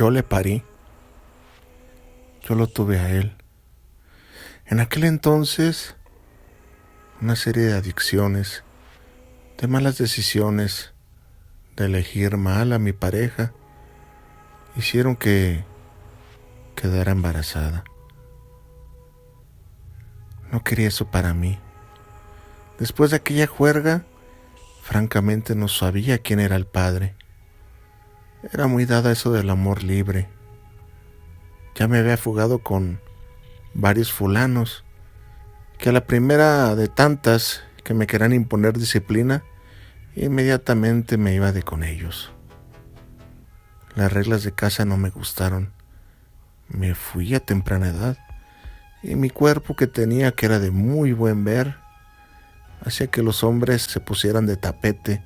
Yo le parí, yo lo tuve a él. En aquel entonces, una serie de adicciones, de malas decisiones, de elegir mal a mi pareja, hicieron que quedara embarazada. No quería eso para mí. Después de aquella juerga, francamente no sabía quién era el padre. Era muy dada eso del amor libre. Ya me había fugado con varios fulanos, que a la primera de tantas que me querían imponer disciplina, inmediatamente me iba de con ellos. Las reglas de casa no me gustaron. Me fui a temprana edad y mi cuerpo que tenía, que era de muy buen ver, hacía que los hombres se pusieran de tapete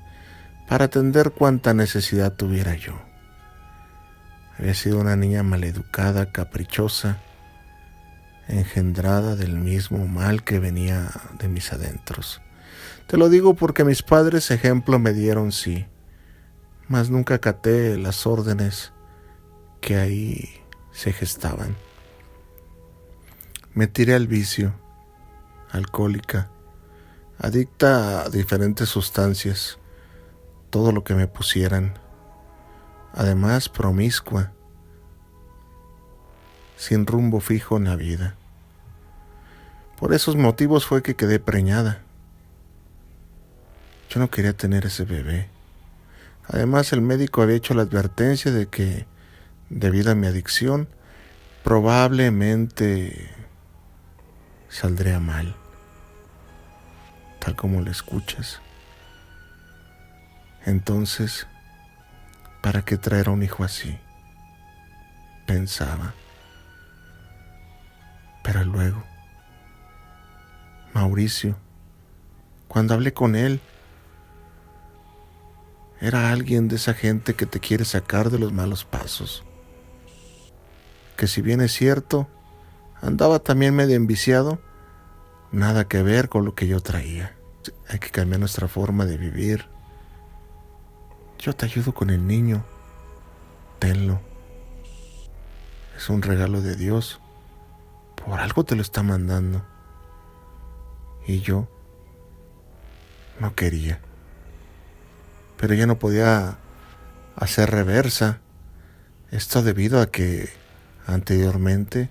para atender cuanta necesidad tuviera yo. Había sido una niña maleducada, caprichosa, engendrada del mismo mal que venía de mis adentros. Te lo digo porque mis padres ejemplo me dieron, sí, mas nunca acaté las órdenes que ahí se gestaban. Me tiré al vicio, alcohólica, adicta a diferentes sustancias, todo lo que me pusieran, además promiscua, sin rumbo fijo en la vida. Por esos motivos fue que quedé preñada. Yo no quería tener ese bebé. Además, el médico había hecho la advertencia de que, debido a mi adicción, probablemente saldría mal, tal como lo escuchas. Entonces, ¿para qué traer a un hijo así?, pensaba. Pero luego, Mauricio, cuando hablé con él, era alguien de esa gente que te quiere sacar de los malos pasos. Que si bien es cierto, andaba también medio enviciado, nada que ver con lo que yo traía. Hay que cambiar nuestra forma de vivir. Yo te ayudo con el niño. Tenlo. Es un regalo de Dios. Por algo te lo está mandando. Y yo no quería. Pero ya no podía hacer reversa. Esto debido a que anteriormente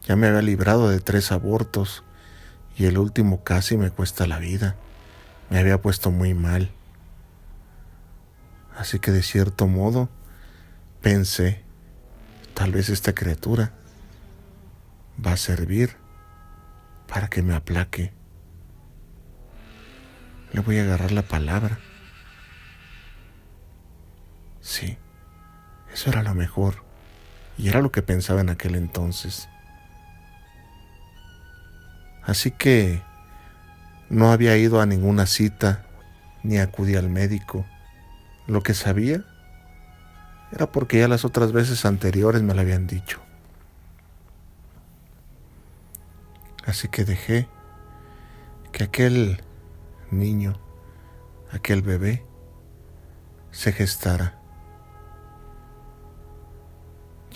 ya me había librado de 3 abortos y el último casi me cuesta la vida. Me había puesto muy mal. Así que de cierto modo pensé, tal vez esta criatura va a servir para que me aplaque. Le voy a agarrar la palabra. Sí, eso era lo mejor. Y era lo que pensaba en aquel entonces. Así que no había ido a ninguna cita ni acudí al médico. Lo que sabía era porque ya las otras veces anteriores me lo habían dicho. Así que dejé que aquel niño, aquel bebé, se gestara.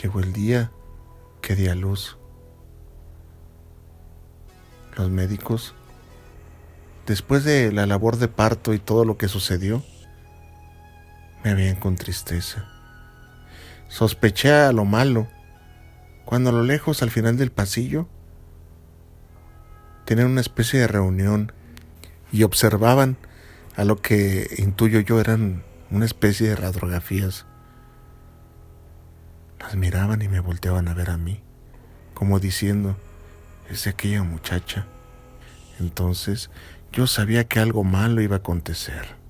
Llegó el día que di a luz. Los médicos, después de la labor de parto y todo lo que sucedió, me veían con tristeza. Sospeché a lo malo, cuando a lo lejos, al final del pasillo, tenían una especie de reunión y observaban a lo que intuyo yo eran una especie de radiografías. Las miraban y me volteaban a ver a mí, como diciendo, es de aquella muchacha. Entonces yo sabía que algo malo iba a acontecer.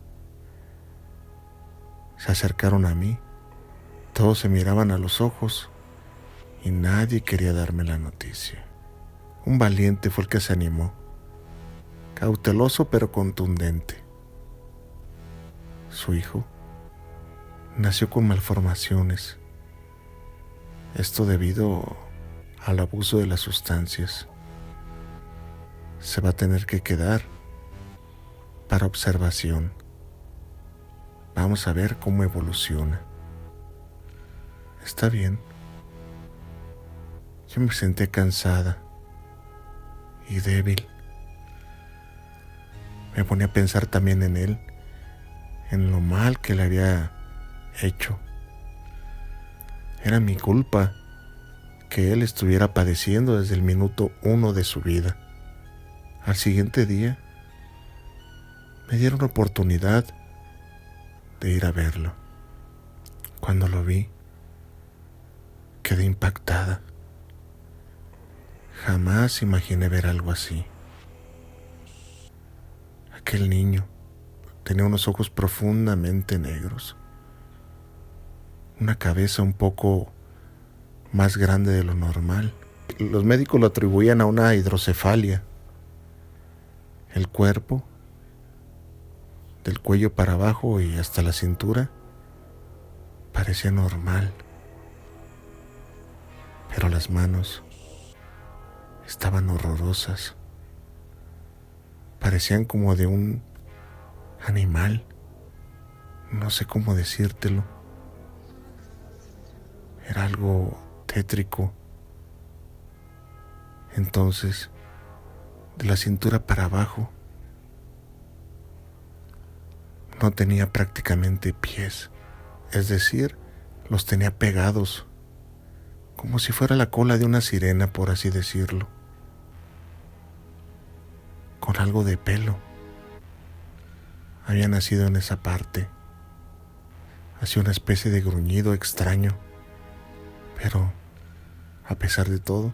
Se acercaron a mí, todos se miraban a los ojos y nadie quería darme la noticia. Un valiente fue el que se animó, cauteloso pero contundente. Su hijo nació con malformaciones. Esto debido al abuso de las sustancias. Se va a tener que quedar para observación. Vamos a ver cómo evoluciona. Está bien. Yo me senté cansada y débil. Me ponía a pensar también en él, en lo mal que le había hecho. Era mi culpa que él estuviera padeciendo desde el minuto 1 de su vida. Al siguiente día, me dieron oportunidad de ir a verlo. Cuando lo vi, quedé impactada. Jamás imaginé ver algo así. Aquel niño tenía unos ojos profundamente negros, una cabeza un poco más grande de lo normal. Los médicos lo atribuían a una hidrocefalia. El cuerpo, del cuello para abajo y hasta la cintura, parecía normal, pero las manos estaban horrorosas. Parecían como de un animal. No sé cómo decírtelo. Era algo tétrico. Entonces, de la cintura para abajo, no tenía prácticamente pies. Es decir, los tenía pegados, como si fuera la cola de una sirena, por así decirlo, con algo de pelo. Había nacido en esa parte. Hacía una especie de gruñido extraño, pero a pesar de todo,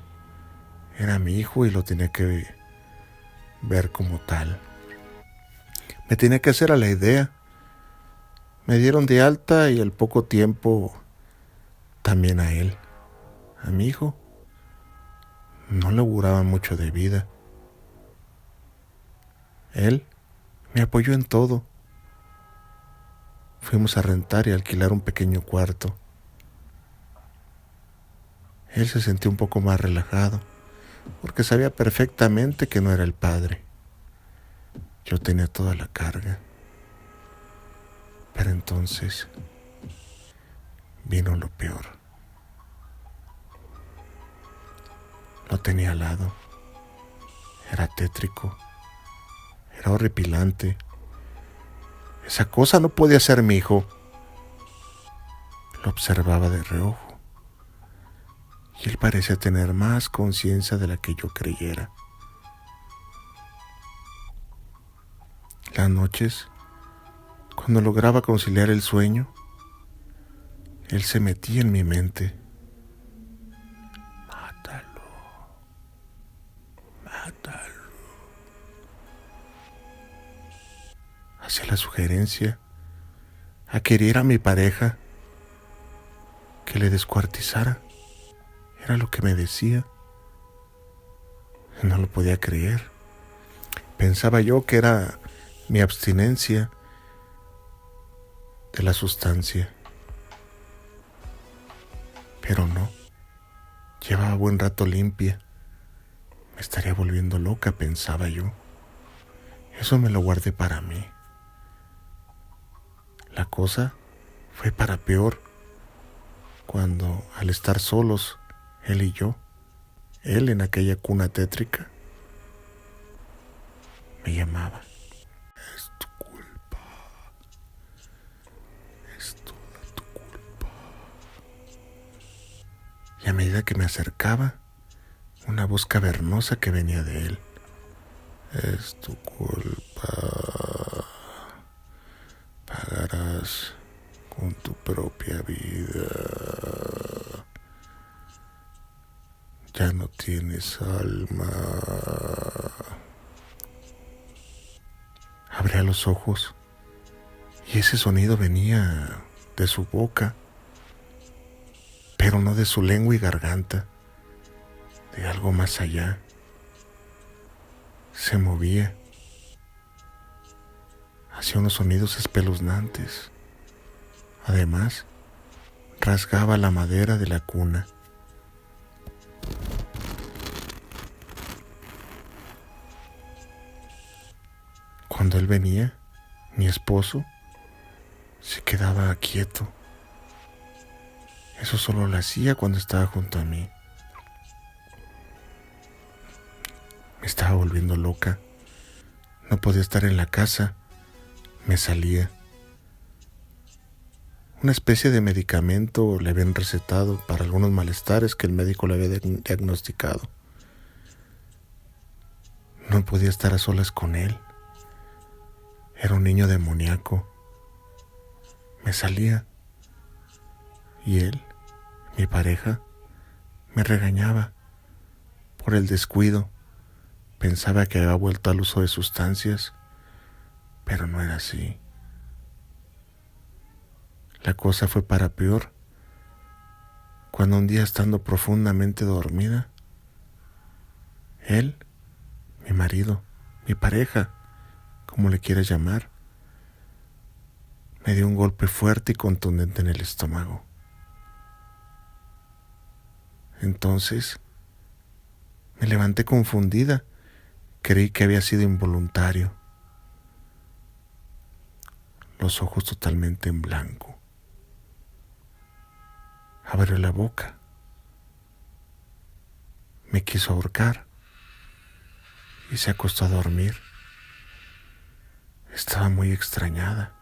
era mi hijo y lo tenía que ver como tal. Me tenía que hacer a la idea. Me dieron de alta y al poco tiempo también a él. A mi hijo no le auguraba mucho de vida. Él me apoyó en todo. Fuimos a rentar y alquilar un pequeño cuarto. Él se sentía un poco más relajado, porque sabía perfectamente que no era el padre. Yo tenía toda la carga. Pero entonces vino lo peor. Lo tenía al lado. Era tétrico. Era horripilante. Esa cosa no podía ser mi hijo. Lo observaba de reojo. Y él parecía tener más conciencia de la que yo creyera. Las noches, cuando lograba conciliar el sueño, él se metía en mi mente. Mátalo. Mátalo. Hacía la sugerencia a querer a mi pareja que le descuartizara. Era lo que me decía. No lo podía creer. Pensaba yo que era mi abstinencia de la sustancia. Pero no. Llevaba buen rato limpia. Me estaría volviendo loca, pensaba yo. Eso me lo guardé para mí. La cosa fue para peor cuando, al estar solos, él y yo, él en aquella cuna tétrica, me llamaba. Es tu culpa. Es toda tu culpa. Y a medida que me acercaba, una voz cavernosa que venía de él. Es tu culpa. Pagarás con tu propia vida. Ya no tienes alma. Abría los ojos y ese sonido venía de su boca, pero no de su lengua y garganta, de algo más allá. Se movía. Hacía unos sonidos espeluznantes. Además, rasgaba la madera de la cuna. Cuando él venía, mi esposo se quedaba quieto. Eso solo lo hacía cuando estaba junto a mí. Me estaba volviendo loca. No podía estar en la casa. Me salía. Una especie de medicamento le habían recetado para algunos malestares que el médico le había diagnosticado. No podía estar a solas con él. Era un niño demoníaco. Me salía. Y él, mi pareja, me regañaba por el descuido. Pensaba que había vuelto al uso de sustancias, pero no era así. La cosa fue para peor cuando un día, estando profundamente dormida, él, mi marido, mi pareja, como le quieras llamar, me dio un golpe fuerte y contundente en el estómago. Entonces me levanté confundida. Creí que había sido involuntario. Los ojos totalmente en blanco. Abrió la boca. Me quiso ahorcar y se acostó a dormir. Estaba muy extrañada,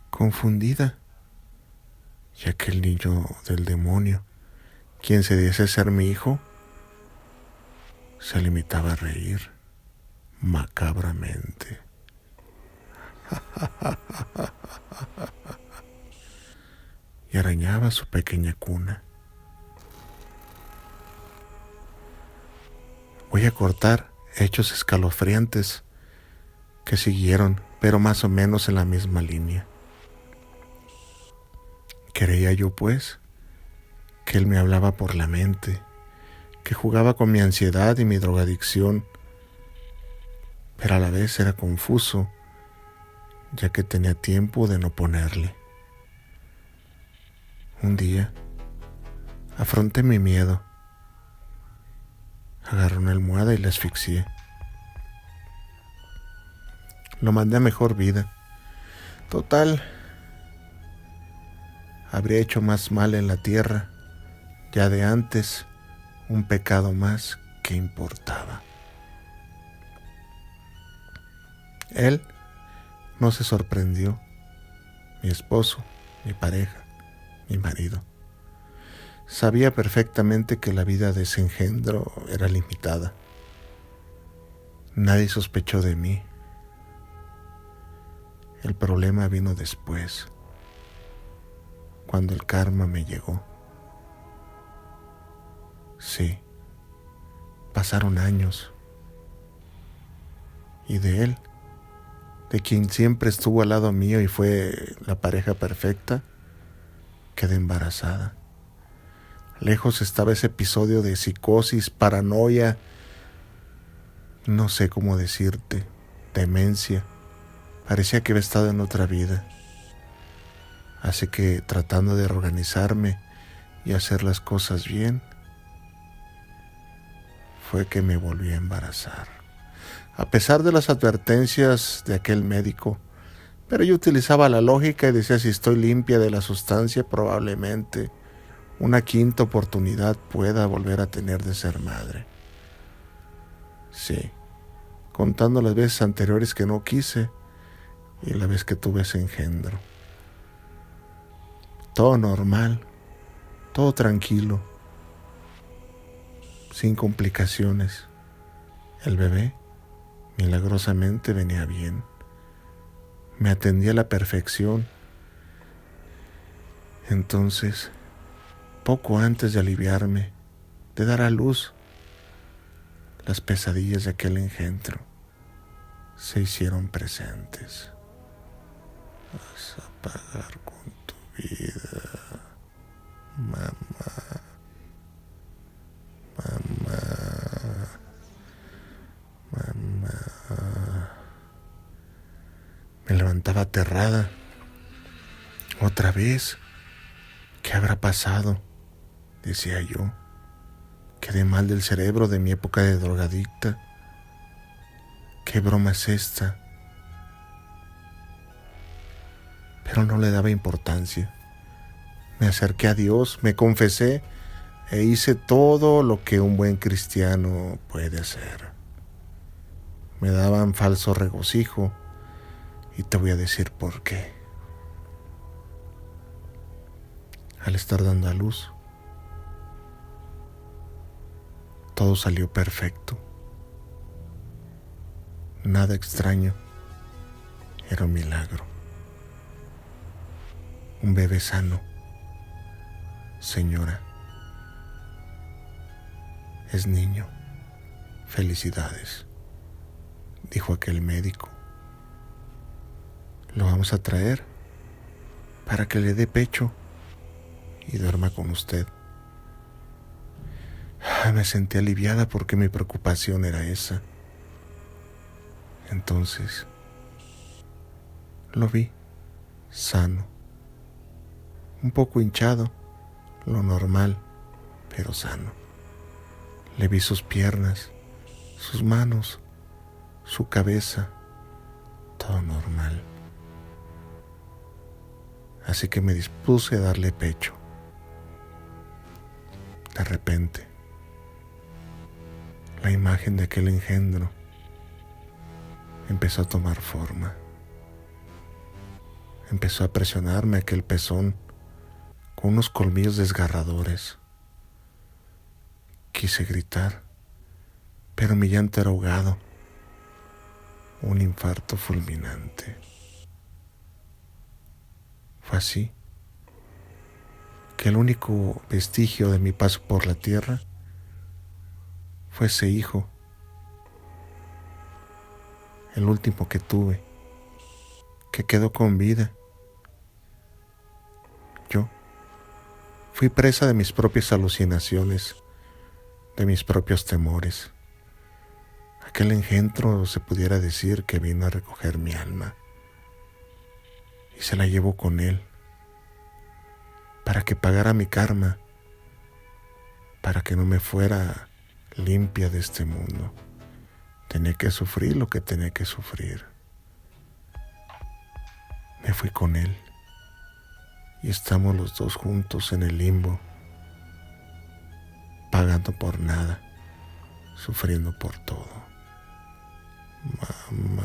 confundida, ya que el niño del demonio, quien se dice ser mi hijo, se limitaba a reír macabramente. Y arañaba su pequeña cuna. Voy a cortar hechos escalofriantes que siguieron, pero más o menos en la misma línea. Creía yo, pues, que él me hablaba por la mente, que jugaba con mi ansiedad y mi drogadicción, pero a la vez era confuso, ya que tenía tiempo de no ponerle. Un día, afronté mi miedo, agarré una almohada y la asfixié. Lo mandé a mejor vida. Total, habría hecho más mal en la tierra, ya de antes, un pecado más que importaba. Él no se sorprendió, mi esposo, mi pareja, mi marido. Sabía perfectamente que la vida de ese engendro era limitada. Nadie sospechó de mí. El problema vino después, cuando el karma me llegó. Sí, pasaron años. Y de él, de quien siempre estuvo al lado mío y fue la pareja perfecta, quedé embarazada. Lejos estaba ese episodio de psicosis, paranoia, no sé cómo decirte, demencia. Parecía que había estado en otra vida. Así que, tratando de reorganizarme y hacer las cosas bien, fue que me volví a embarazar. A pesar de las advertencias de aquel médico, pero yo utilizaba la lógica y decía, si estoy limpia de la sustancia, probablemente una quinta oportunidad pueda volver a tener de ser madre. Sí, contando las veces anteriores que no quise y la vez que tuve ese engendro. Todo normal, todo tranquilo, sin complicaciones. El bebé milagrosamente venía bien. Me atendía a la perfección. Entonces, poco antes de aliviarme, de dar a luz, las pesadillas de aquel engendro se hicieron presentes. Vas a pagar con tu vida, mamá, mamá, mamá. Me levantaba aterrada. Otra vez, ¿qué habrá pasado?, decía yo. Quedé mal del cerebro de mi época de drogadicta. ¿Qué broma es esta? Pero no le daba importancia. Me acerqué a Dios, me confesé e hice todo lo que un buen cristiano puede hacer. Me daban falso regocijo y te voy a decir por qué. Al estar dando a luz, todo salió perfecto. Nada extraño. Era un milagro. Un bebé sano. Señora, es niño. Felicidades, dijo aquel médico. Lo vamos a traer para que le dé pecho y duerma con usted. Me sentí aliviada porque mi preocupación era esa. Entonces, lo vi sano, un poco hinchado, lo normal, pero sano. Le vi sus piernas, sus manos, su cabeza, todo normal. Así que me dispuse a darle pecho. De repente, la imagen de aquel engendro empezó a tomar forma. Empezó a presionarme aquel pezón con unos colmillos desgarradores. Quise gritar, pero mi llanto era ahogado. Un infarto fulminante. Fue así que el único vestigio de mi paso por la tierra fue ese hijo, el último que tuve, que quedó con vida. Yo fui presa de mis propias alucinaciones, de mis propios temores. Aquel engendro se pudiera decir que vino a recoger mi alma y se la llevó con él para que pagara mi karma, para que no me fuera limpia de este mundo. Tenía que sufrir lo que tenía que sufrir. Me fui con él y estamos los dos juntos en el limbo, pagando por nada, sufriendo por todo. Mamá.